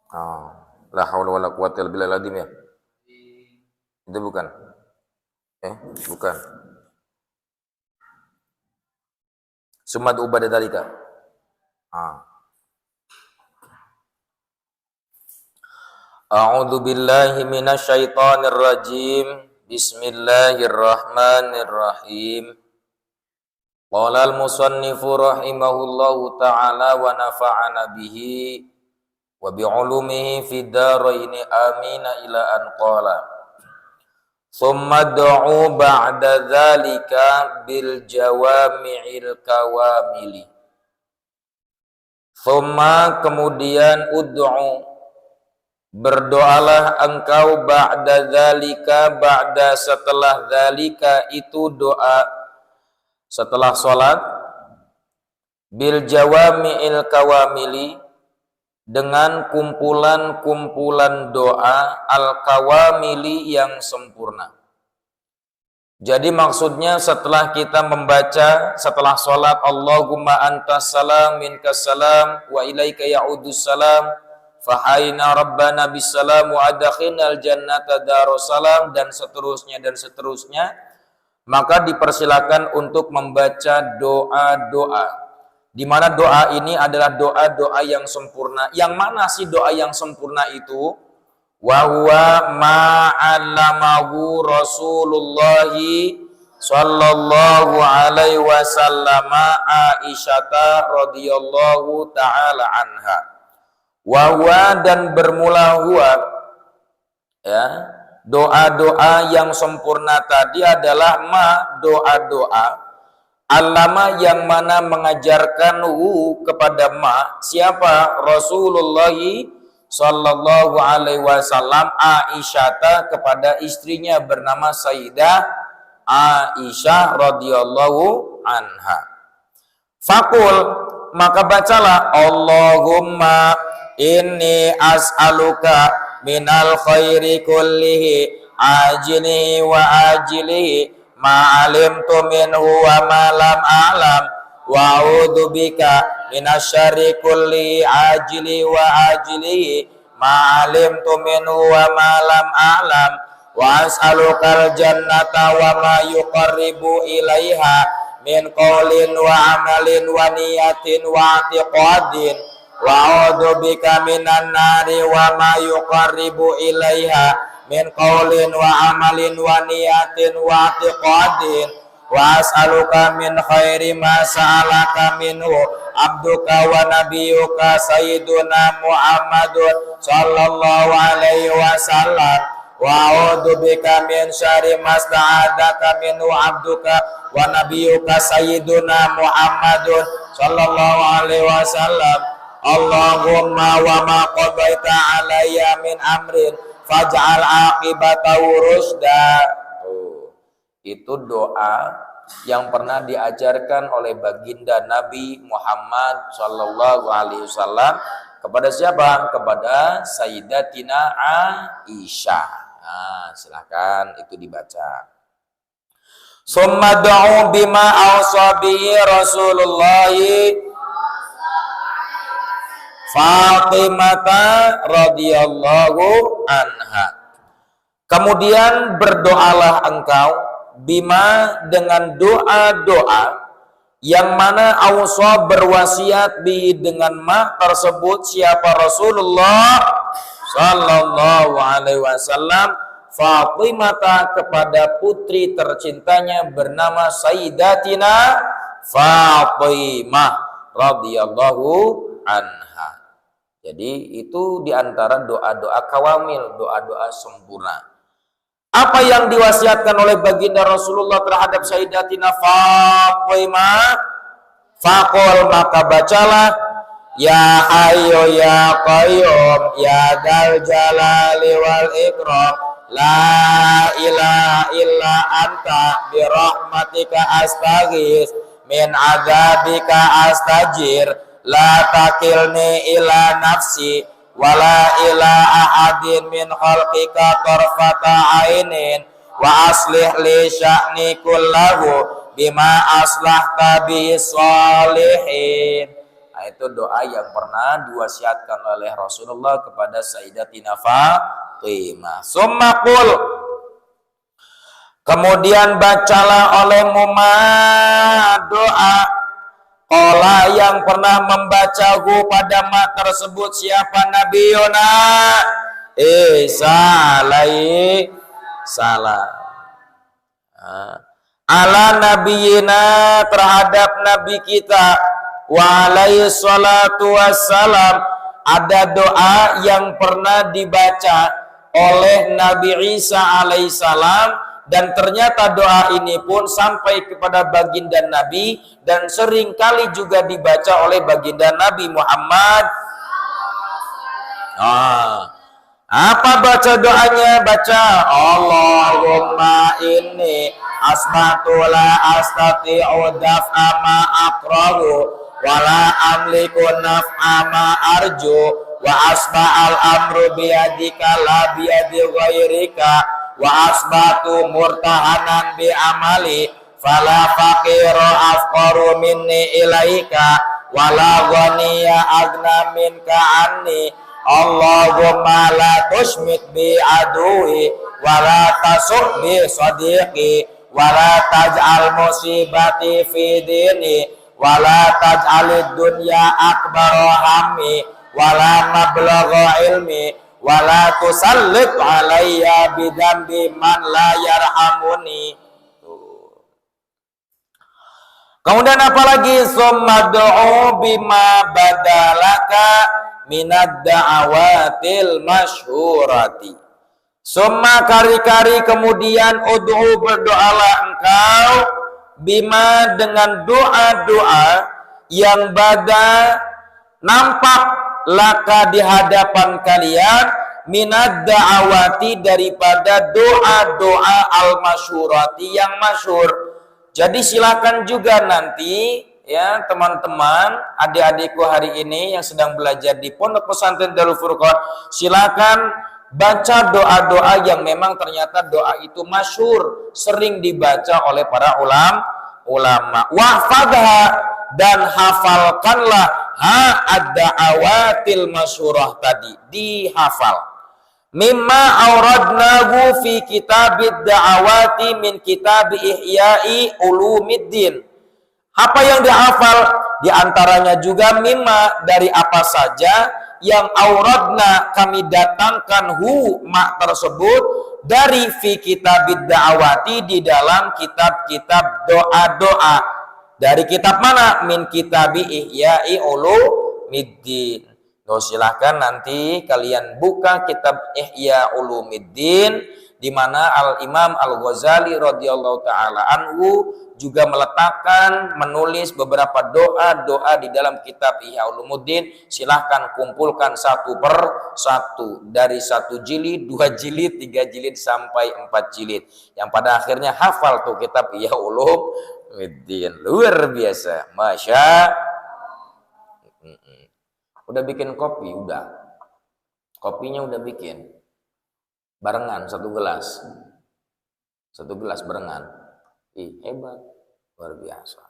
Oh, la haula wala quwwata illa billahil azim ya. Itu bukan. Bukan. Sumad ubada dalika. A'udzu billahi minasyaitonir rajim. Bismillahirrahmanirrahim. Qala al-musannifu rahimahullahu ta'ala wa nafa'ana bihi wa bi'ulumihi fid dharaini amina ila an qala. Thumma du'u ba'da dzalika bil jawami'il kawamili. Thumma kemudian ud'u berdoalah engkau ba'da dzalika, ba'da setelah dzalika itu doa setelah sholat, bil jawami'il kawamili dengan kumpulan-kumpulan doa al-kawamili yang sempurna. Jadi maksudnya setelah kita membaca setelah sholat Allahumma antas salam minkas salam wa ilaika ya'udus salam fahayna rabbana bisalam wa adakhinal jannata darussalam dan seterusnya, maka dipersilakan untuk membaca doa-doa, di mana doa ini adalah doa-doa yang sempurna. Yang mana sih doa yang sempurna itu? Wa huwa ma'allamahu Rasulullah sallallahu alaihi wasallam Aisyata radhiyallahu taala anha. Wa huwa dan bermula huwa, ya, doa-doa yang sempurna tadi adalah doa-doa allama yang mana mengajarkan kepada siapa? Rasulullah sallallahu alaihi wasallam Aisyata kepada istrinya bernama Sayyidah Aisyah radhiyallahu anha. Fakul, maka bacalah Allahumma inni as'aluka minal khairi kullihi ajilihi wa ajilihi ma'alimtu minhu wa ma lam a'lam wa a'udzu bika minasyarri kulli ajili wa ajilihi ma'alimtu minhu wa ma lam a'lam wa as'alukal jannata wa ma yuqarribu ilaiha min qaulin wa amalin wa niyatin wa i'tiqadin wa a'udzu bika minan nari wa ma yuqarribu ilaiha min qaulin wa amalin wa niyatin wa i'tiqadin wa as'aluka min khairi ma sa'alaka minhu abduka wa nabiyyuka sayyiduna Muhammadun sallallahu alaihi wasallam wa a'udzu bika min syarri ma sta'adaka minhu abduka wa nabiyyuka sayyiduna Muhammadun sallallahu alaihi wasallam. Allahumma wa ma qadaita alayya min amrin faj'al aqibatahu rusda. Itu doa yang pernah diajarkan oleh baginda Nabi Muhammad sallallahu alaihi wasallam kepada siapa? Kepada Sayyidatina Aisyah. Nah, silakan itu dibaca. Summa du'u bima awsa bihi Rasulullah Fatimah radhiyallahu anha. Kemudian berdoalah engkau bima dengan doa-doa yang mana awsa berwasiat bi dengan tersebut siapa? Rasulullah sallallahu alaihi wasallam Fatimah kepada putri tercintanya bernama Sayyidatina Fatimah radhiyallahu anha. Jadi itu diantara doa-doa kawamil, doa-doa sempurna. Apa yang diwasiatkan oleh baginda Rasulullah terhadap Sayyidatina Fatimah? Faqul, maka bacalah ya hayyu ya qayyum ya dzal jalali wal ikram la ilaha illa anta bi rahmatika astaghits min adzabika astajir la takilni ila nafsi wala ila ahadin min khalqika tarfata ainin wa aslih li sya'ni kullahu bima aslahta bi sholihin. Nah, itu doa yang pernah diwasiatkan oleh Rasulullah kepada Sayyidatina Fatimah. Summa qul, kemudian bacalah olehmu doa. Qala, yang pernah membacahu pada mak tersebut siapa? Nabiyuna Isa alaihi salam. Ala nabiyina, terhadap nabi kita, wa alaihi salatu wassalam. Ada doa yang pernah dibaca oleh Nabi Isa alaihissalam, dan ternyata doa ini pun sampai kepada baginda Nabi dan sering kali juga dibaca oleh baginda Nabi Muhammad. Apa baca doanya? Baca Allahumma inni asbatu la astati'u daf'a ma akrahu wa la amliku naf'a ma arju wa asba'al amru biyadika la biyadi ghairika wa asbatu murtahanan bi amali fala faqiru afqaru minni ilaika wala ghaniya agna minka anni Allahumma la tushmit bi aduwi wala tasuk bi sadiqi wala taj'al musibati fi dini wala taj'alid dunya akbara hammi wala mablagha ilmi wala tusallit alayya bidambi man la yarhamuni. Kemudian apalagi? Summa du'u bima badalaka minad da'awatil masyhurati. Summa kari-kari kemudian ud'u, berdoalah engkau, bima dengan doa-doa yang bada nampak laka di hadapan kalian, minad da'awati daripada doa-doa al-masyhurati yang masyhur. Jadi silakan juga nanti ya teman-teman, adik-adikku hari ini yang sedang belajar di Pondok Pesantren Darul Furqan, silakan baca doa-doa yang memang ternyata doa itu masyhur, sering dibaca oleh para ulama. Wahfadha, dan hafalkanlah ad-da'awatil masyhurah tadi, dihafal. Mimma auradnahu fi kitabid da'awati min kitab Ihya'i Ulumiddin. Apa yang dihafal? Di antaranya juga mimma, dari apa saja yang auradna, kami datangkan mak tersebut, dari fi kitabid da'awati, di dalam kitab-kitab doa-doa. Dari kitab mana? Min kitabi Ihya'i Ulumiddin. Silahkan nanti kalian buka kitab Ihya Ulumiddin, di mana Al-Imam Al-Ghazali radhiyallahu taala anhu juga meletakkan, menulis beberapa doa-doa di dalam kitab Ihya Ulumuddin. Silahkan kumpulkan satu per satu, dari 1 jilid, 2 jilid, 3 jilid sampai 4 jilid, yang pada akhirnya hafal tuh kitab Ihya Ulumuddin. Luar biasa, masya. Udah bikin kopi, udah. Kopinya udah bikin. Barengan 1 gelas. 1 gelas barengan. Hebat. Luar biasa.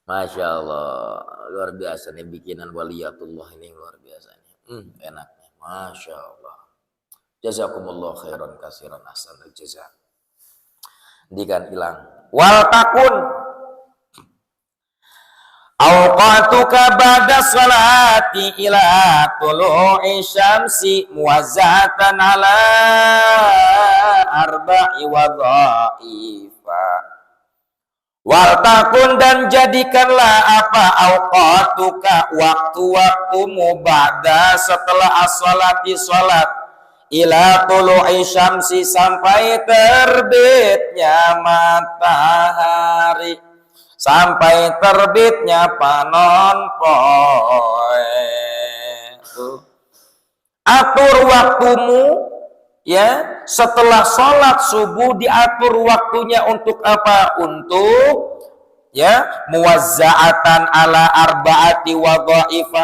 Masya Allah. Luar biasa nih bikinan waliyatullah ini, luar biasa nih. Enaknya. Masya Allah. Jazakumullah khairan kasiran, ahsanal jazaa. Dikan hilang. Wal takun awqatuka ba'da salati ila tulu'i syamsi muwazzatan ala arba'i wadha'ifa. Wal takun, dan jadikanlah apa? Awqatuka, waktu-waktumu, ba'da, setelah as-salati, salat, ila tulu'i syamsi, sampai terbitnya matahari, sampai terbitnya panon poe. Atur waktumu ya, setelah sholat subuh diatur waktunya untuk apa? Untuk ya muwazza'atan ala arba'ati wadha'ifa.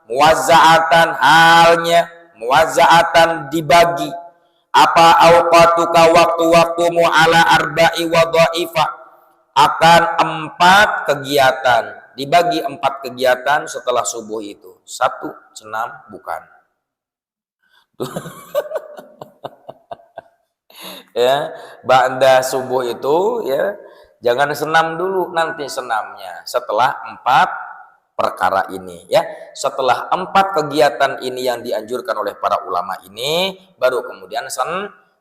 Muwazza'atan halnya, muwazza'atan dibagi, apa awqatuka waktu-waktumu ala arba'i wadhaifa akan 4 kegiatan, dibagi 4 kegiatan setelah subuh itu. 1 senam bukan. Ya, ba'da subuh itu ya, jangan senam dulu, nanti senamnya setelah 4 perkara ini ya. Setelah 4 kegiatan ini yang dianjurkan oleh para ulama ini, baru kemudian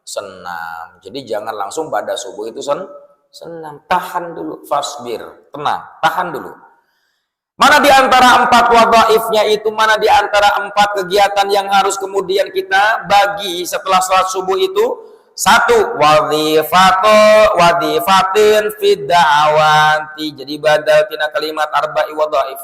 senam. Jadi jangan langsung pada subuh itu senam, tahan dulu, fasbir, tenang, tahan dulu. Mana di antara 4 wadhaifnya itu, mana di antara 4 kegiatan yang harus kemudian kita bagi setelah sholat subuh itu? 1 wadhifatin fid da'awati. Jadi badal tina kalimat arba'i wadhaif.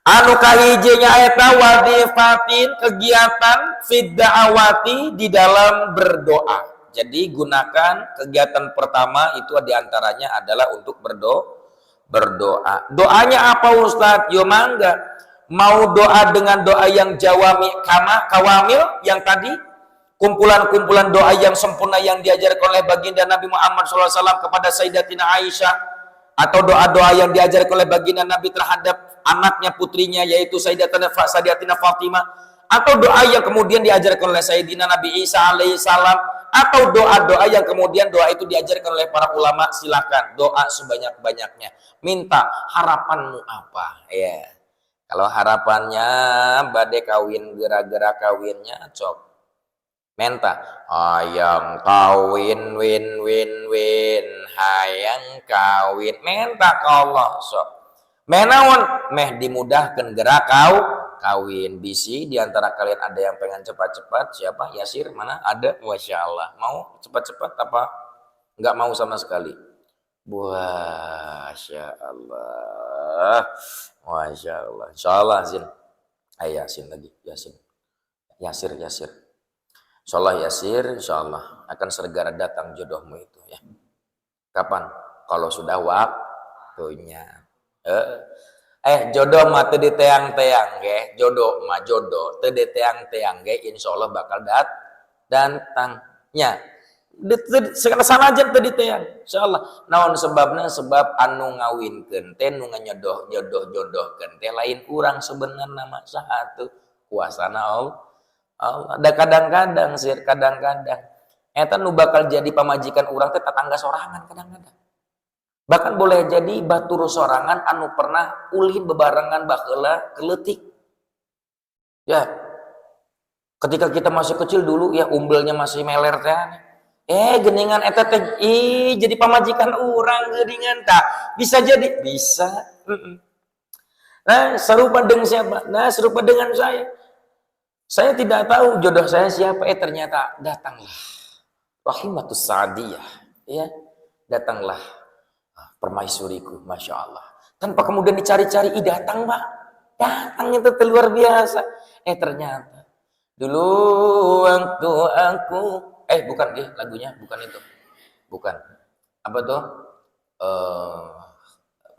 Anu kahijenya eta wadhifatin kegiatan fid da'awati di dalam berdoa. Jadi gunakan kegiatan pertama itu diantaranya adalah untuk berdoa. Doanya apa Ustadz? Yo mangga. Mau doa dengan doa yang jawami kawamil yang tadi, kumpulan-kumpulan doa yang sempurna yang diajarkan oleh baginda Nabi Muhammad SAW kepada Sayyidatina Aisyah, atau doa-doa yang diajarkan oleh baginda Nabi terhadap anaknya, putrinya, yaitu Sayyidatina Fatimah, atau doa yang kemudian diajarkan oleh Sayyidina Nabi Isa alaihissalam, atau doa-doa yang kemudian doa itu diajarkan oleh para ulama. Silakan doa sebanyak-banyaknya. Minta harapanmu apa ya. Kalau harapannya badai kawin, gara-gara kawinnya cok menta hayang kawin win hayang kawin menta ka Allah sok menaon meh dimudahkan gerak kawin. Bisi diantara kalian ada yang pengen cepat-cepat? Siapa? Yasir mana ada? Masya Allah. Mau cepat-cepat apa nggak mau sama sekali? Masya Allah, Masya Allah. Insya Allah Zin. Yasin lagi, Yasir. Insyaallah Yasir, insyaallah akan segera datang jodohmu itu ya. Kapan? Kalau sudah waktunya. Jodoh mah teu diteang-teang ge, jodoh teu diteang-teang ge, insyaallah bakal datangnya. Sekarang aja teu diteang, insyaallah. Naon sebabna? Sebab anu ngawinkeun teh nu nyodoh-jodohkeun teh lain urang sebenarnya mah saha atuh kuasana Allah. Ada kadang-kadang eta nu bakal jadi pamajikan urang teh tetangga sorangan kadang-kadang. Bahkan boleh jadi batur sorangan anu pernah ulin bebarengan baheula keleutik. Ya. Ketika kita masih kecil dulu ya, umbelnya masih meler teh. Geningan eta teh jadi pamajikan urang geuningan tah. Bisa jadi, bisa. Nah, serupa dengan siapa? Nah, serupa dengan saya. Saya tidak tahu jodoh saya siapa, ternyata datanglah Rahimatus Sa'diyah, ya, datanglah permaisuriku, Masya Allah. Tanpa kemudian dicari-cari, datang Pak, datang itu luar biasa. Ternyata dulu waktu aku, bukan lagunya, bukan itu, bukan, apa tuh,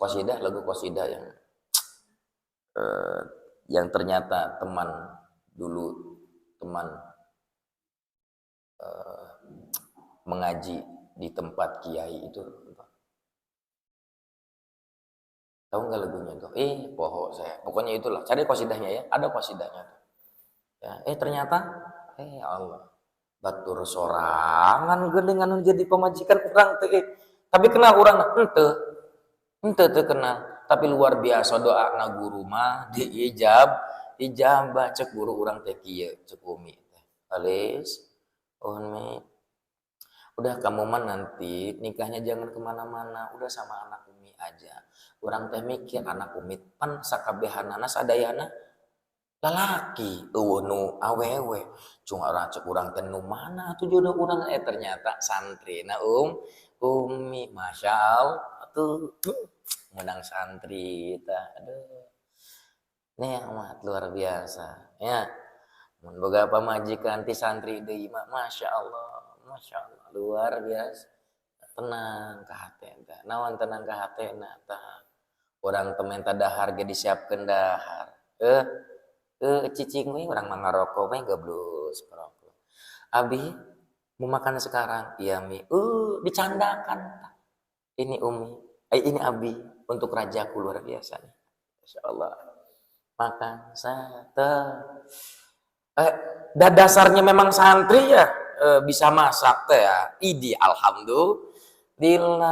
qasidah, lagu qasidah yang ternyata teman mengaji di tempat kiai itu, tahu nggak lagunya tuh? Poho saya, pokoknya itulah, cari qasidahnya ya, ada qasidahnya ya. Ternyata Allah batur sorangan geningan jadi pemajikan urang teh, tapi kenal urang ente kenal, tapi luar biasa doa na guru mah ijabah cek guru urang teh kieu cek umi teh alis umi udah kamu mah nanti nikahnya jangan kemana-mana, udah sama anak umi aja. Urang teh mikir anak umi pan sakabehanana sadayana lalaki nu awewe cuma orang cek urang teh nu mana tuh jodoh urang ternyata santri na umi. Masya Allah tuh menang santri tah, aduh nikmat luar biasa ya. Mun boga pamajikan ti santri deui mah Masya Allah luar biasa. Tenang ka hatena, naon tenang ka hatena tah urang teh menta dahar ge disiapkeun dahar. Cicing we urang mah ngaroko we goblok ngaroko. Abi mau makan sekarang? Iya Mi. Dicandakan. Ini Umi, ini Abi untuk rajaku luar biasa nih. Masya Allah. Makan sate. Dan dasarnya memang santri ya bisa masak teh ya. Alhamdulillah.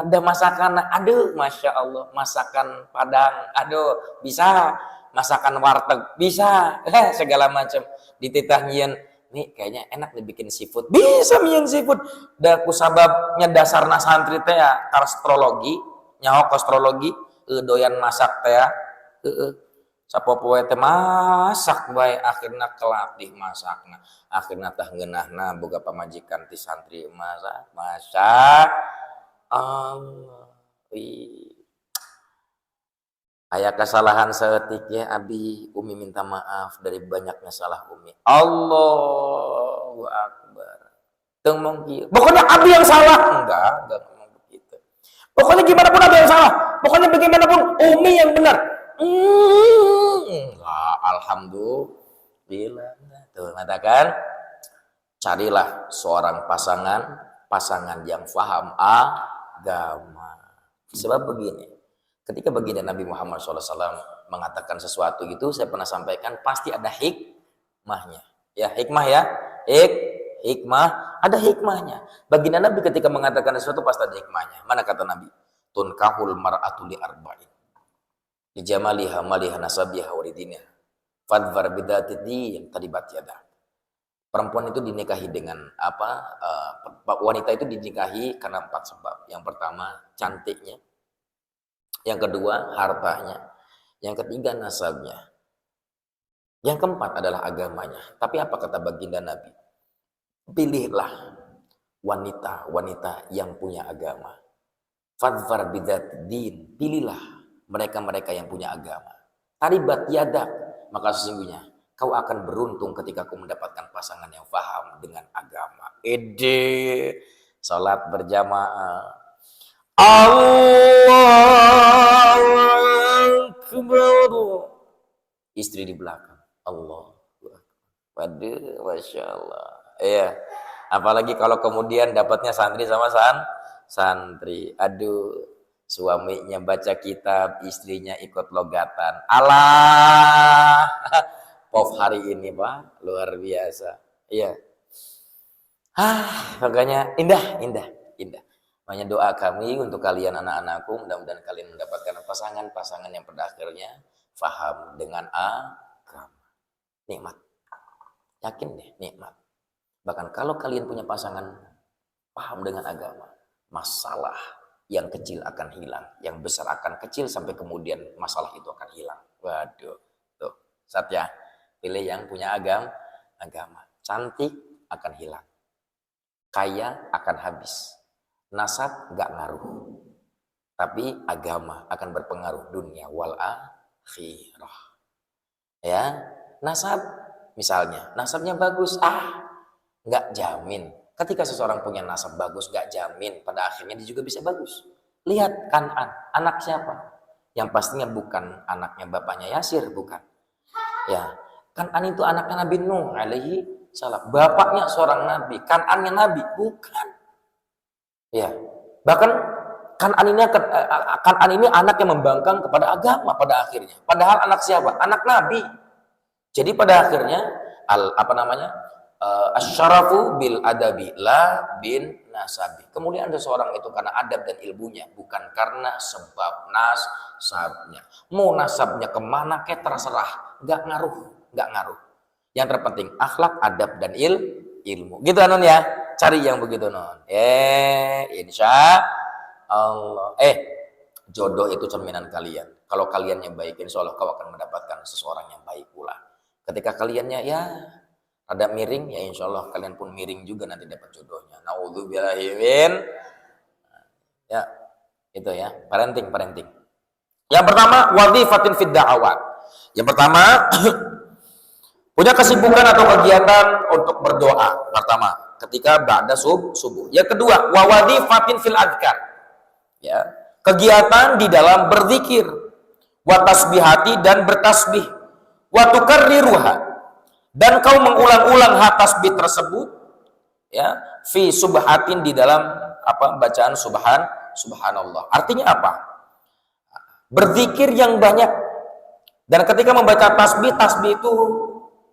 Ada masakan, aduh Masya Allah. Masakan Padang, aduh bisa. Masakan warteg, bisa. Segala macam. Dititah nyian, nih kayaknya enak dibikin seafood. Bisa nyian seafood. Dan kusababnya dasarna santri teh ya astrologi, nyaho astrologi, doyan masak teh ya. Sapopoe teh masak bae akhirna kelatih masakna. Akhirna tah ngeunahna boga pamajikan ti santri masak. Allah. Aya kesalahan seetik ya Abi, Umi minta maaf dari banyaknya salah Umi. Allahu Akbar. Teu mungkin. Pokoknya Abi yang salah. Enggak ngomong begitu. Pokoknya gimana pun Abi yang salah. Pokoknya bagaimanapun Umi yang benar. Alhamdulillah. Tuh katakan, carilah seorang pasangan yang faham agama. Sebab begini, ketika baginda Nabi Muhammad SAW mengatakan sesuatu itu, saya pernah sampaikan pasti ada hikmahnya. Ya hikmah ya, hikmah ada hikmahnya. Baginda Nabi ketika mengatakan sesuatu pasti ada hikmahnya. Mana kata Nabi? Tunkahul mar'atu li arba'in. Di jamaliha maliha nasabiha waridiniha fadvar bidatid din tadibat yada. Perempuan itu dinikahi dengan apa? Wanita itu dinikahi karena 4 sebab. Yang pertama cantiknya, yang kedua hartanya, yang ketiga nasabnya, yang keempat adalah agamanya. Tapi apa kata baginda Nabi? Pilihlah wanita yang punya agama. Fadvar bidatid din, pilihlah mereka-mereka yang punya agama. Taribat yadak, maka sesungguhnya kau akan beruntung ketika kau mendapatkan pasangan yang paham dengan agama. Salat berjamaah. Allahu Akbar. Istri di belakang. Allahu Akbar. Waduh, Masya Allah. Iya. Apalagi kalau kemudian dapatnya santri sama santri. Aduh. Suaminya baca kitab, istrinya ikut logatan. Allah, pop hari ini Pak, luar biasa. Iya. Makanya indah. Makanya doa kami untuk kalian anak-anakku, mudah-mudahan kalian mendapatkan pasangan yang pada akhirnya faham dengan agama. Nikmat. Yakin deh, nikmat. Bahkan kalau kalian punya pasangan paham dengan agama, masalah yang kecil akan hilang, yang besar akan kecil sampai kemudian masalah itu akan hilang. Waduh, tuh, Satya, pilih yang punya agama. Cantik akan hilang, kaya akan habis, nasab gak ngaruh, tapi agama akan berpengaruh dunia wal akhirah. Ya, nasab misalnya, nasabnya bagus, gak jamin. Ketika seseorang punya nasab bagus, gak jamin pada akhirnya dia juga bisa bagus. Lihat Kan'an, anak siapa? Yang pastinya bukan anaknya bapaknya Yasir, bukan. Ya, Kan'an itu anaknya Nabi Nuh alaihi salam. Bapaknya seorang nabi, Kan'annya nabi, bukan. Ya, bahkan Kan'an ini anak yang membangkang kepada agama pada akhirnya. Padahal anak siapa? Anak nabi. Jadi pada akhirnya asyarafu bil adabi la bin nasabi. Kemuliaan seseorang itu karena adab dan ilmunya, bukan karena sebab nasabnya. Mau nasabnya kemana kayak terserah, nggak ngaruh. Yang terpenting akhlak, adab dan ilmu. Gitu non ya, cari yang begitu non. Insya Allah. Jodoh itu cerminan kalian. Kalau kaliannya baik, insya Allah kau akan mendapatkan seseorang yang baik pula. Ketika kaliannya ya ada miring, ya insya Allah kalian pun miring juga nanti dapat jodohnya. Naudzubillahi min. Ya, itu ya, parenting. Yang pertama, wadhifatin fid da'awat. Yang pertama, punya kesibukan atau kegiatan untuk berdoa. Pertama, ketika ba'da subuh. Yang kedua, wa wadhifatin fil adhkar. Ya, kegiatan di dalam berzikir, wa tasbihati dan bertasbih, wa tukarriruha. Dan kau mengulang-ulang tasbih tersebut, Ya, fi subhatin di dalam bacaan subhanallah. Artinya apa? Berzikir yang banyak. Dan ketika membaca tasbih itu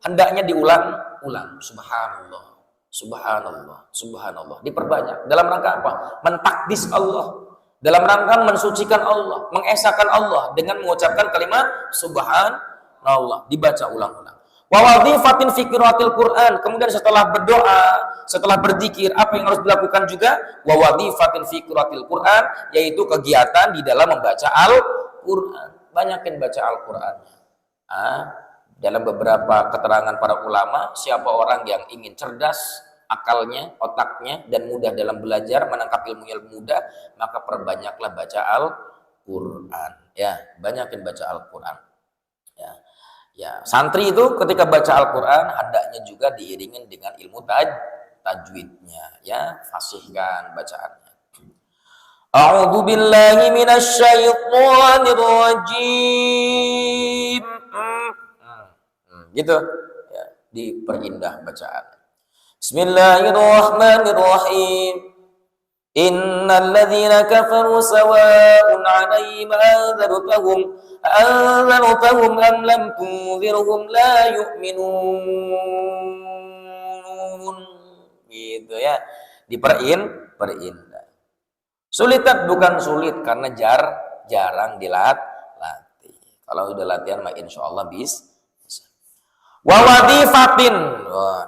hendaknya diulang-ulang. Subhanallah, subhanallah, subhanallah. Diperbanyak. Dalam rangka apa? Mentakdis Allah. Dalam rangka mensucikan Allah, mengesahkan Allah dengan mengucapkan kalimat subhanallah, dibaca ulang-ulang. Wa wadhifatin fi qiraatil Qur'an, kemudian setelah berdoa, setelah berzikir, apa yang harus dilakukan juga? Wa wadhifatin fi qiraatil Qur'an, yaitu kegiatan di dalam membaca Al-Qur'an. Banyakin baca Al-Qur'an. Dalam beberapa keterangan para ulama, siapa orang yang ingin cerdas akalnya, otaknya, dan mudah dalam belajar, menangkap ilmu yang mudah, maka perbanyaklah baca Al-Quran. Ya, banyakin baca Al-Quran. Ya, santri itu ketika baca Al-Quran, hendaknya juga diiringin dengan ilmu tajwidnya. Ya, fasihkan bacaannya. A'udzu billahi minasy syaithanir rajim. Gitu. Ya, diperindah bacaan. Bismillahirrahmanirrahim. Innal ladzina kafaru sawa'un 'alaihim anzartahum am lam tunzirhum la yu'minun. Gitu ya. Diperindah. Sulit bukan sulit karena jarang dilatih. Kalau udah latihan mah insyaallah bisa. Wa wadhifatin,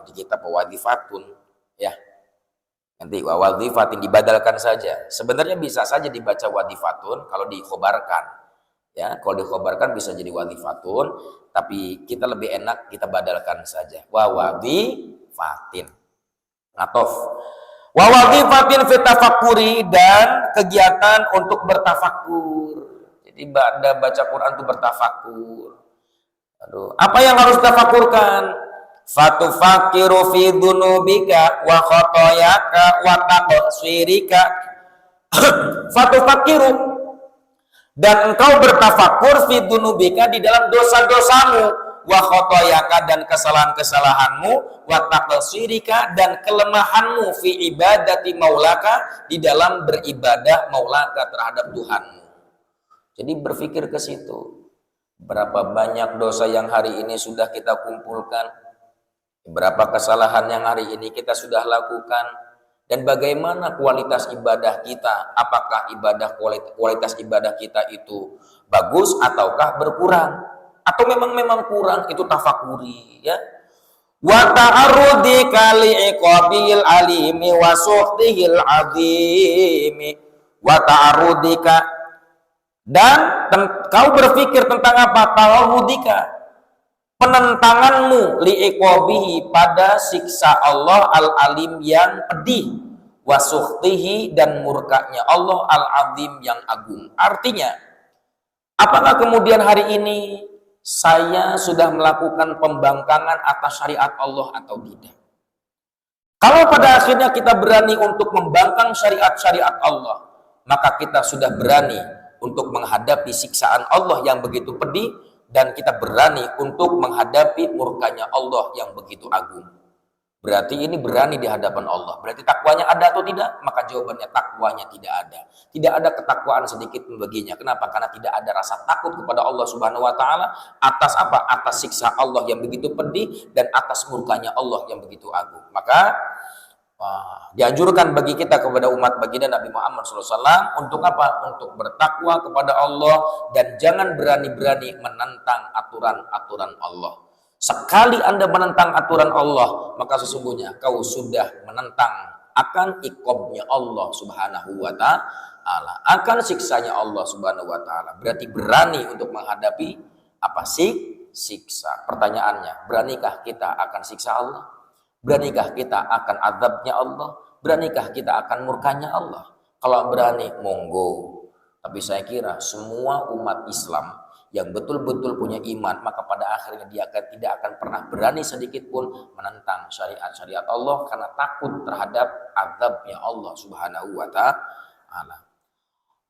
di kitab wadhifatun, ya. Nanti wa wadhifatin dibadalkan saja. Sebenarnya bisa saja dibaca wadhifatun kalau dikhobarkan. Ya, kalau dikhobarkan bisa jadi wadhifatun, tapi kita lebih enak kita badalkan saja. Wa wadhifatin. Atof. Wa wadhifatin fi tafakkuri, dan kegiatan untuk bertafakur. Jadi baca Quran itu bertafakur. Apa yang harus tafakurkan? Fatufakiru fi dzunubika wa khotoyaka wa taqsirika. Fatufakiru, dan engkau bertafakur fi dzunubika, di dalam dosa-dosamu, wa khotoyaka, dan kesalahan-kesalahanmu, wa taqsirika, dan kelemahanmu, fi ibadati maulaka, di dalam beribadah maulaka terhadap Tuhanmu. Jadi berpikir ke situ. Berapa banyak dosa yang hari ini sudah kita kumpulkan, berapa kesalahan yang hari ini kita sudah lakukan, dan bagaimana kualitas ibadah kita. Apakah kualitas ibadah kita itu bagus ataukah berkurang, atau memang kurang? Itu tafakuri, ya. Wa ta'arrudi kali iqabil alimi wa suhtihil azimi. Wa ta'arrudika, dan kau berpikir tentang apa? Ta'arrudika, penentanganmu, li'iqabihi, pada siksa Allah al-alim yang pedih, wa sukhtihi, dan murkanya Allah al-azim yang agung. Artinya, apakah kemudian hari ini saya sudah melakukan pembangkangan atas syariat Allah atau tidak? Kalau pada akhirnya kita berani untuk membangkang syariat-syariat Allah, maka kita sudah berani untuk menghadapi siksaan Allah yang begitu pedih, dan kita berani untuk menghadapi murkanya Allah yang begitu agung. Berarti ini berani di hadapan Allah. Berarti takwanya ada atau tidak? Maka jawabannya takwanya tidak ada. Tidak ada ketakwaan sedikit pun baginya. Kenapa? Karena tidak ada rasa takut kepada Allah Subhanahu wa taala atas apa? Atas siksa Allah yang begitu pedih dan atas murkanya Allah yang begitu agung. Maka dianjurkan bagi kita, kepada umat baginda Nabi Muhammad SAW, untuk apa? Untuk bertakwa kepada Allah, dan jangan berani-berani menentang aturan-aturan Allah. Sekali Anda menentang aturan Allah, maka sesungguhnya kau sudah menentang akan iqabnya Allah Subhanahu wa taala, akan siksanya Allah Subhanahu wa taala. Berarti berani untuk menghadapi apa? Siksa. Pertanyaannya, beranikah kita akan siksa Allah? Beranikah kita akan azabnya Allah? Beranikah kita akan murkanya Allah? Kalau berani, monggo. Tapi saya kira semua umat Islam yang betul-betul punya iman, maka pada akhirnya dia tidak akan pernah berani sedikit pun menentang syariat-syariat Allah, karena takut terhadap azabnya Allah Subhanahu wa taala.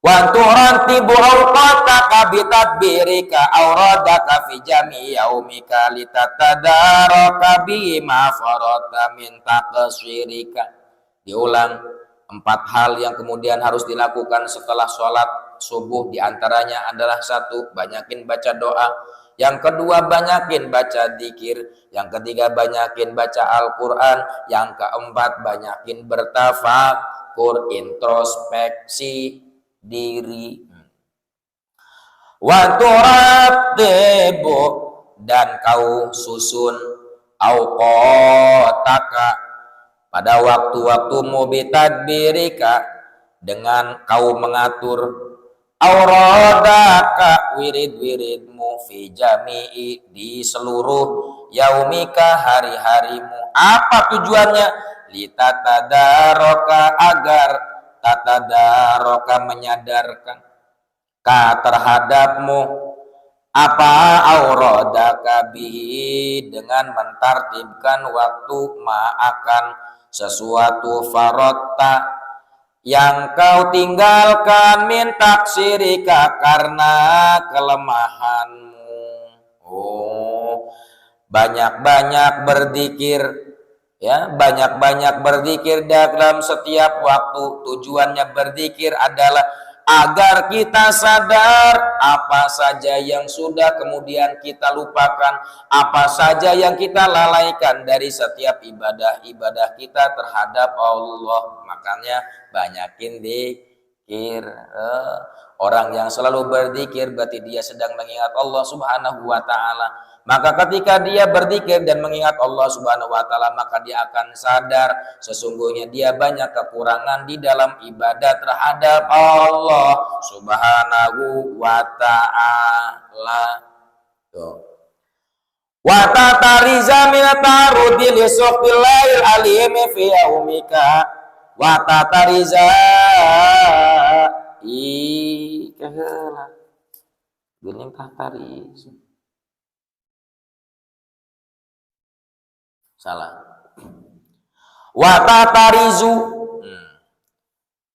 Wa turantibu awqataka bitadbirika awradaka fi jami'i yaumika litatadaraka bima farata min taqsirika. Diulang 4 hal yang kemudian harus dilakukan setelah sholat subuh, diantaranya adalah 1, banyakin baca doa. Yang kedua, banyakin baca dzikir. Yang ketiga, banyakin baca Al-Quran. Yang keempat, banyakin bertafakur, introspeksi diri. Wa turattibu, dan kau susun auqataka, pada waktu-waktumu bitadbirika, dengan kau mengatur auradaka, wirid-wiridmu, fi jami'i, di seluruh yaumika, hari-harimu. Apa tujuannya? Litatadaraka, agar tatadaroka, menyadarkan ka, terhadapmu, apa auradaka bihi, dengan mentartibkan waktu, ma'akan sesuatu, farotta, yang kau tinggalkan, min taksirika, karena kelemahanmu. Banyak-banyak berzikir, ya, banyak-banyak berzikir dalam setiap waktu. Tujuannya berzikir adalah agar kita sadar apa saja yang sudah kemudian kita lupakan, apa saja yang kita lalaikan dari setiap ibadah-ibadah kita terhadap Allah. Makanya banyakin zikir. Orang yang selalu berzikir berarti dia sedang mengingat Allah Subhanahu wa taala. Maka ketika dia berzikir dan mengingat Allah Subhanahu wa taala, maka dia akan sadar sesungguhnya dia banyak kekurangan di dalam ibadah terhadap Allah Subhanahu wa taala. Wa tatariza min tarudi li suqillahil alim fi yaumika. Wa tatariza ikahala geuning tatariz. Salah. Wa tatarizu,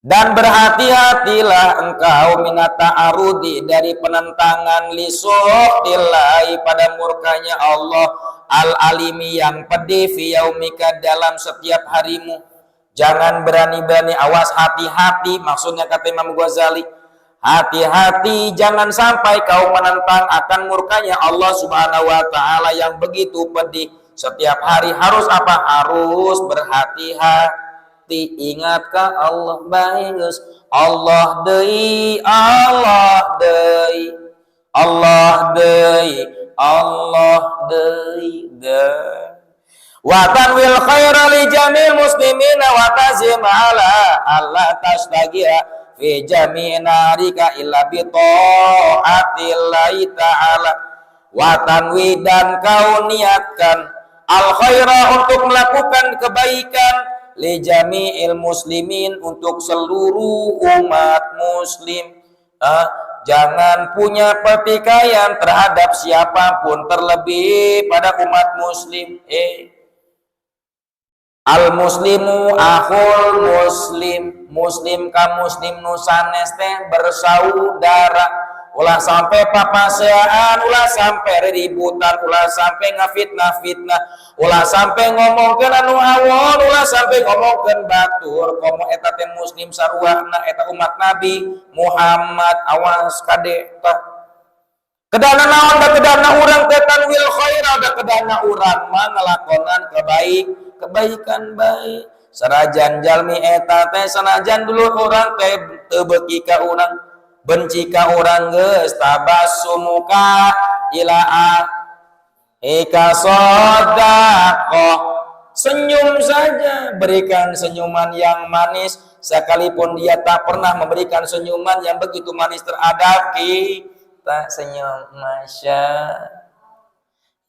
dan berhati-hatilah engkau minata arudi, dari penentangan lisuhtillahi, pada murkanya Allah, al-alimi, yang pedih, fi yaumika, dalam setiap harimu. Jangan berani-berani, awas, hati-hati, maksudnya kata Imam Ghazali, hati-hati jangan sampai kau menentang akan murkanya Allah Subhanahu wa taala yang begitu pedih. Setiap hari harus apa? Harus berhati-hati. Ingatkah Allah bagus? Allah deui, Allah deui, Allah deui, Allah deui. Wa tanwil khaira li jamil muslimina wa tazim ala Allah tastagia fi jami'in narika illa bi ta'atillahi ta'ala. Wa tanwi, dan kau niatkan al khaira, untuk melakukan kebaikan, li jami'il muslimin, untuk seluruh umat muslim. Jangan punya pertikaian terhadap siapapun, terlebih pada umat muslim. Al muslimu akhul muslim, muslim ka muslim nu sanes teh bersaudara. Ulah sampai papaseaan, ulah sampai ributan, ulah sampai ngafitnah-fitnah, ulah sampai ngomongkeun anu awon, ulah sampai ngomongkeun batur. Komo eta teh muslim saruahna, eta umat Nabi Muhammad. Awas kade tah. Kedana naon da kedana urang teh tanwil khaira, da kedana urang mah ngalakonan kebaikan baik. Sarajan jalmi eta teh sanajan dulu urang teh teu beuki ka urang, benci ka urang geus, tabassumuka ilaa ika sodaqoh, senyum saja, berikan senyuman yang manis, sekalipun dia tak pernah memberikan senyuman yang begitu manis terhadap kita. Senyum, masya.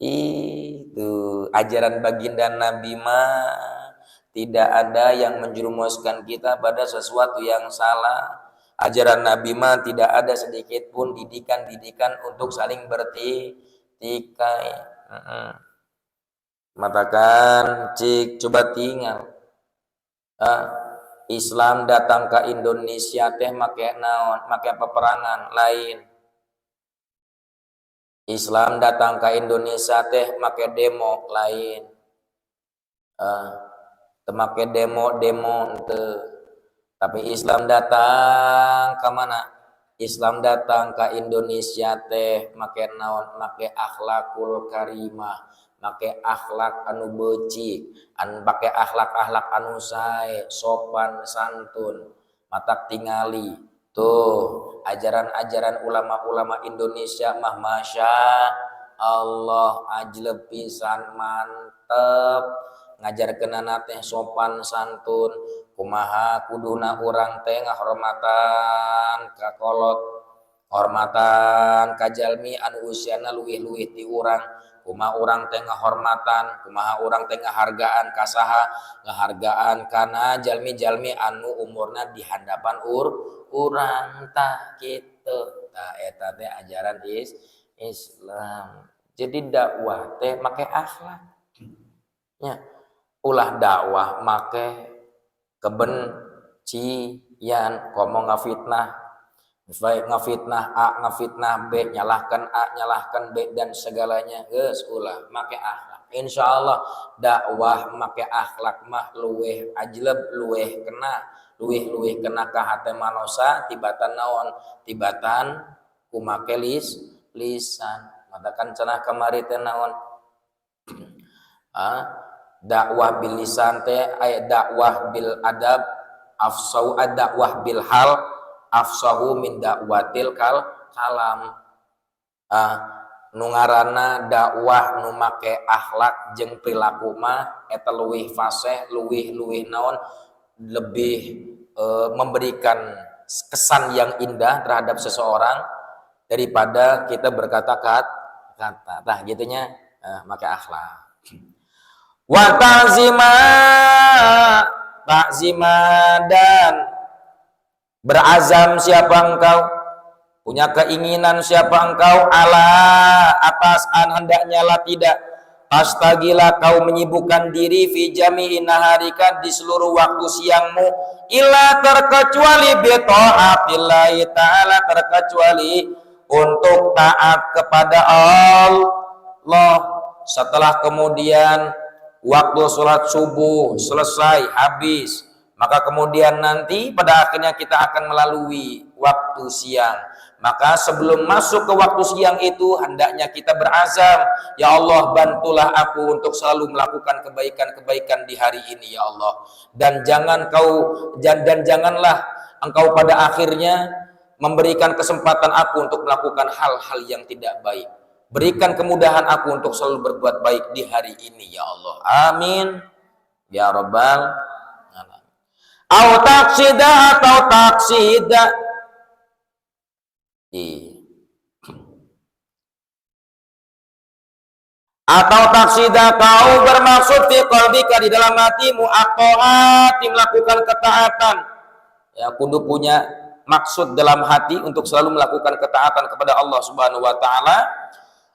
Itu ajaran baginda Nabi mah tidak ada yang menjerumuskan kita pada sesuatu yang salah. Ajaran Nabi mah tidak ada sedikit pun didikan-didikan untuk saling bertikai. Matakan cik, coba tinggal Islam datang ke Indonesia teh make naon? Make peperangan lain. Islam datang ke Indonesia teh make demo lain. Make demo teu. Tapi Islam datang ke mana? Islam datang ke Indonesia teh make naon? Make akhlakul karimah, make akhlak anu beuci, make akhlak-akhlak anu sae, sopan santun, matak tingali. Tuh, ajaran-ajaran ulama-ulama Indonesia mah masya Allah ajleb pisan mantep. Ngajarkeunana teh sopan santun, kumaha kuduna urang teh ngahormatan ka kolot, hormatan ka jalmi anu usiana luwih-luwih ti urang, kumaha urang teh ngahormatan, kumaha urang teh ngahargaan ka saha, ngahargaan kana jalmi-jalmi anu umurna di handapan urang tah kitu. Tah eta teh ajaran Islam. Jadi dakwah teh make akhlak. Ya. Ulah dakwah make kebencian, ngomong ngafitnah A, ngafitnah B, nyalahkan A, nyalahkan B dan segalanya. Geus ulah make akhlak. Insyaallah dakwah make akhlak mah luweh ajleb, luweh kena ka hate manosa tibatan naon? Tibatan kumake lisan. Matakan cenah kamari teh naon? Dakwah bil lisan teh aya dakwah bil adab, afsau dakwah bil hal, afsahu min dakwatil kalam. Nu ngaranna dakwah nu make akhlak jeung perilaku mah eta leuwih fasih, leuwih naon? Lebih memberikan kesan yang indah terhadap seseorang daripada kita berkata-kata. Tah gitunya make akhlak. Wa ta'zima dan berazam siapa engkau, punya keinginan siapa engkau ala atas hendaknya lah tidak astagila kau menyibukkan diri fi jami'i naharika di seluruh waktu siangmu illa terkecuali bi taatillahi ta'ala, terkecuali untuk taat kepada Allah. Setelah kemudian waktu sholat subuh selesai habis, maka kemudian nanti pada akhirnya kita akan melalui waktu siang. Maka sebelum masuk ke waktu siang itu hendaknya kita berazam, ya Allah bantulah aku untuk selalu melakukan kebaikan-kebaikan di hari ini ya Allah. Dan janganlah engkau pada akhirnya memberikan kesempatan aku untuk melakukan hal-hal yang tidak baik. Berikan kemudahan aku untuk selalu berbuat baik di hari ini ya Allah. Amin ya rabbal alamin. Atau taksida. Atau taksida kau bermaksud fi qalbika di dalam hatimu aqaati melakukan ketaatan. Ya kudu punya maksud dalam hati untuk selalu melakukan ketaatan kepada Allah Subhanahu wa taala.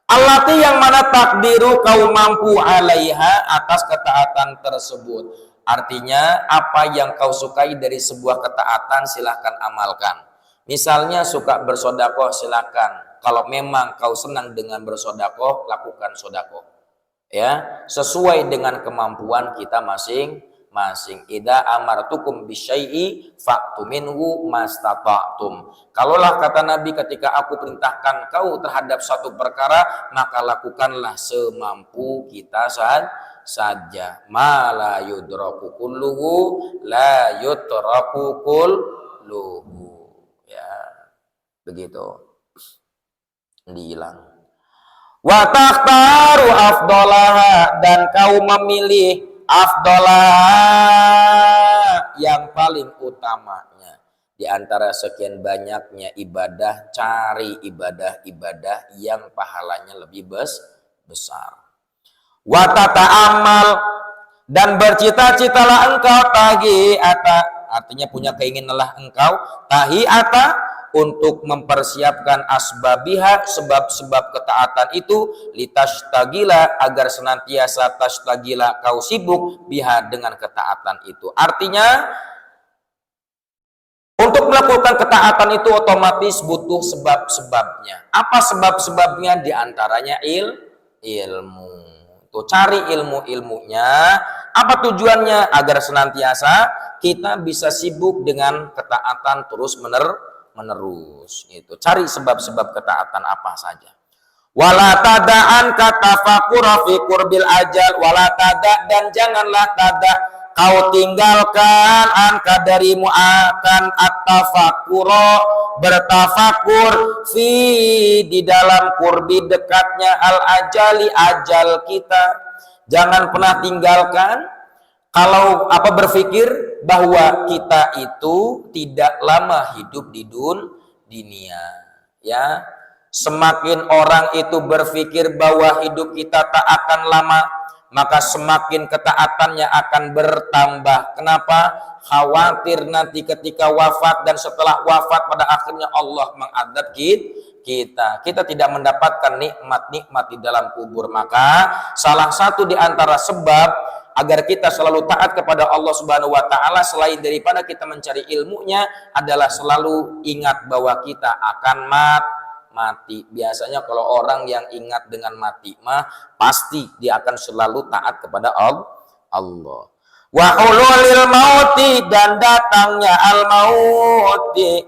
Allati yang mana takdiru kau mampu alaiha atas ketaatan tersebut. Artinya apa yang kau sukai dari sebuah ketaatan silahkan amalkan. Misalnya suka bersodakoh silahkan. Kalau memang kau senang dengan bersodakoh, lakukan sodakoh. Ya, sesuai dengan kemampuan kita masing-masing. Idza amartukum bisyai'i fa'tu minhu mastata'tum. Kalaulah kata Nabi ketika aku perintahkan kau terhadap satu perkara, maka lakukanlah semampu kita saja. Ma la yudraku kulluhu la yutraku kulluhu. Ya, begitu. Dihilang. Wa takhtaru afdalaha, dan kau memilih afdalah yang paling utamanya di antara sekian banyaknya ibadah, cari ibadah-ibadah yang pahalanya lebih besar. Wa tata'ammal, dan bercita-citalah engkau tahi'ata, artinya punya keinginanlah engkau tahi'ata untuk mempersiapkan asbabiha, sebab-sebab ketaatan itu, litastagila, agar senantiasa tastagila kau sibuk biha dengan ketaatan itu. Artinya untuk melakukan ketaatan itu otomatis butuh sebab-sebabnya. Apa sebab-sebabnya? Di antaranya ilmu. Tuh, cari ilmu-ilmunya. Apa tujuannya? Agar senantiasa kita bisa sibuk dengan ketaatan terus menerus. Itu. Cari sebab-sebab ketaatan apa saja. Wala tada'an katafakura fi qurbil ajal, wala tada, dan janganlah tada kau tinggalkan angka darimu akan at-tafakura, bertafakur fi, di dalam kurbi dekatnya al ajali, ajal kita. Jangan pernah tinggalkan kalau berpikir bahwa kita itu tidak lama hidup di dunia, ya. Semakin orang itu berpikir bahwa hidup kita tak akan lama, maka semakin ketaatannya akan bertambah. Kenapa? Khawatir nanti ketika wafat dan setelah wafat pada akhirnya Allah mengadab kita. Kita tidak mendapatkan nikmat-nikmat di dalam kubur. Maka salah satu di antara sebab agar kita selalu taat kepada Allah Subhanahu wa taala selain daripada kita mencari ilmunya adalah selalu ingat bahwa kita akan mati. Biasanya kalau orang yang ingat dengan mati mah pasti dia akan selalu taat kepada Allah. Wa hululil mauti, dan datangnya al mauti,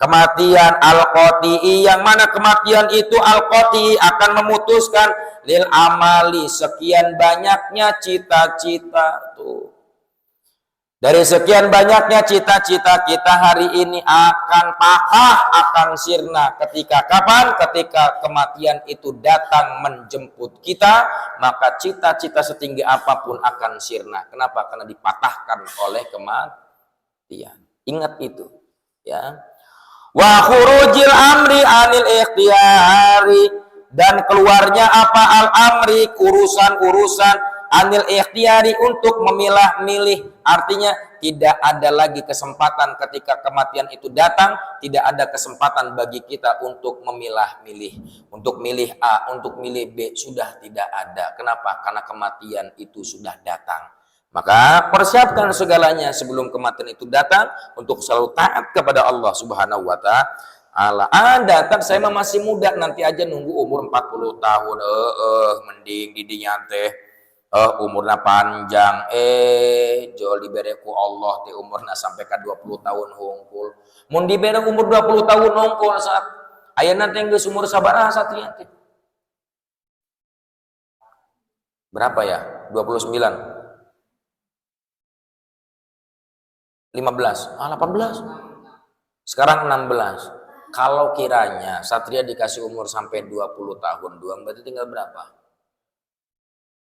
kematian al qati'i, yang mana kematian itu al qati'i akan memutuskan lil amali, sekian banyaknya cita-cita. Tuh, dari sekian banyaknya cita-cita kita hari ini akan patah, akan sirna. Ketika kapan? Ketika kematian itu datang menjemput kita, maka cita-cita setinggi apapun akan sirna. Kenapa? Karena dipatahkan oleh kematian. Ingat itu, ya. Wa khurujil amri anil ikhtiyari, dan keluarnya apa? Al-amri, urusan-urusan, anil ikhtiyari, untuk memilah-milih. Artinya tidak ada lagi kesempatan ketika kematian itu datang, tidak ada kesempatan bagi kita untuk memilah-milih, untuk milih A, untuk milih B, sudah tidak ada. Kenapa? Karena kematian itu sudah datang. Maka persiapkan segalanya sebelum kematian itu datang untuk selalu taat kepada Allah Subhanahu wa taala. Datang, saya masih muda, nanti aja nunggu umur 40 tahun. Mending didinya teh umurna panjang, jol dibereku Allah teh umurna sampai ke 20 tahun hungkul. Mun dibere umur 20 tahun hungkul saat ayeuna teh geus umur sabaraha satria teh? Berapa ya? 29. 15. 18. Sekarang 16. Kalau kiranya satria dikasih umur sampai 20 tahun doang, berarti tinggal berapa?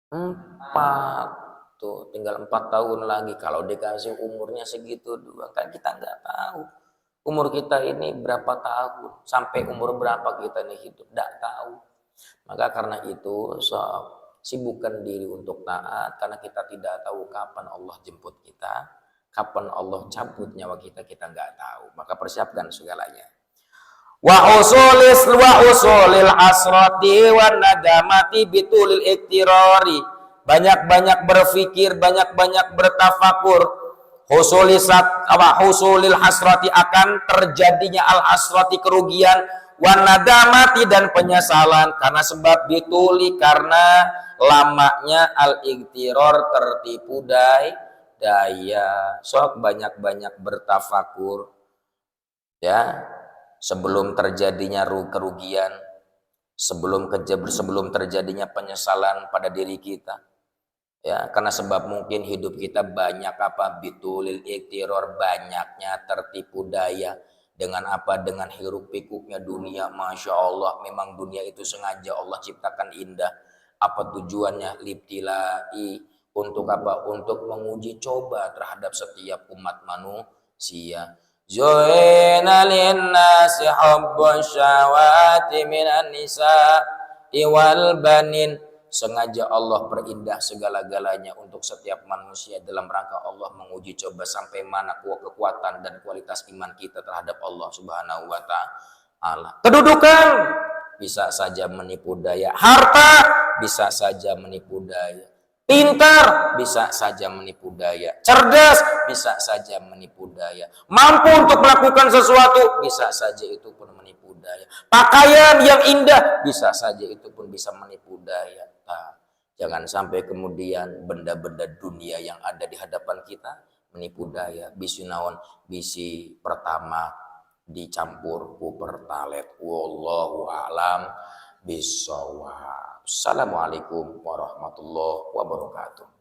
4. Tuh, tinggal 4 tahun lagi. Kalau dikasih umurnya segitu doang, kan kita nggak tahu umur kita ini berapa tahun, sampai umur berapa kita ini hidup, nggak tahu. Maka karena itu sibukkan diri untuk taat, karena kita tidak tahu kapan Allah jemput kita, kapan Allah cabut nyawa kita, kita nggak tahu. Maka persiapkan segalanya. Wa usulil asrati wan nadamati bitulil iktirari, banyak-banyak berpikir, banyak-banyak bertafakur. Husulil hasrati, akan terjadinya al hasrati, kerugian, wan nadamati, dan penyesalan, karena sebab bituli, karena lamanya al iktiror, tertipu daya. Sok banyak-banyak bertafakur, ya, sebelum terjadinya kerugian, sebelum terjadinya penyesalan pada diri kita, ya. Karena sebab mungkin hidup kita banyak bitulil iktiror, banyaknya tertipu daya dengan dengan hiruk pikuknya dunia. Masya Allah, memang dunia itu sengaja Allah ciptakan indah. Apa tujuannya? Libtilai, untuk untuk menguji coba terhadap setiap umat manusia. Zu'ina linnasi hubbus syawati minan nisa'i wal banin. Sengaja Allah perindah segala-galanya untuk setiap manusia dalam rangka Allah menguji coba sampai mana kekuatan dan kualitas iman kita terhadap Allah Subhanahu wa taala. Kedudukan bisa saja menipu daya, harta bisa saja menipu daya. Pintar bisa saja menipu daya, cerdas bisa saja menipu daya, mampu untuk melakukan sesuatu bisa saja itu pun menipu daya. Pakaian yang indah bisa saja itu pun bisa menipu daya. Nah, jangan sampai kemudian benda-benda dunia yang ada di hadapan kita menipu daya. Bisi naon, bisi pertama dicampur ku pertalet. Wallahu a'lam bishawab. Assalamualaikum warahmatullahi wabarakatuh.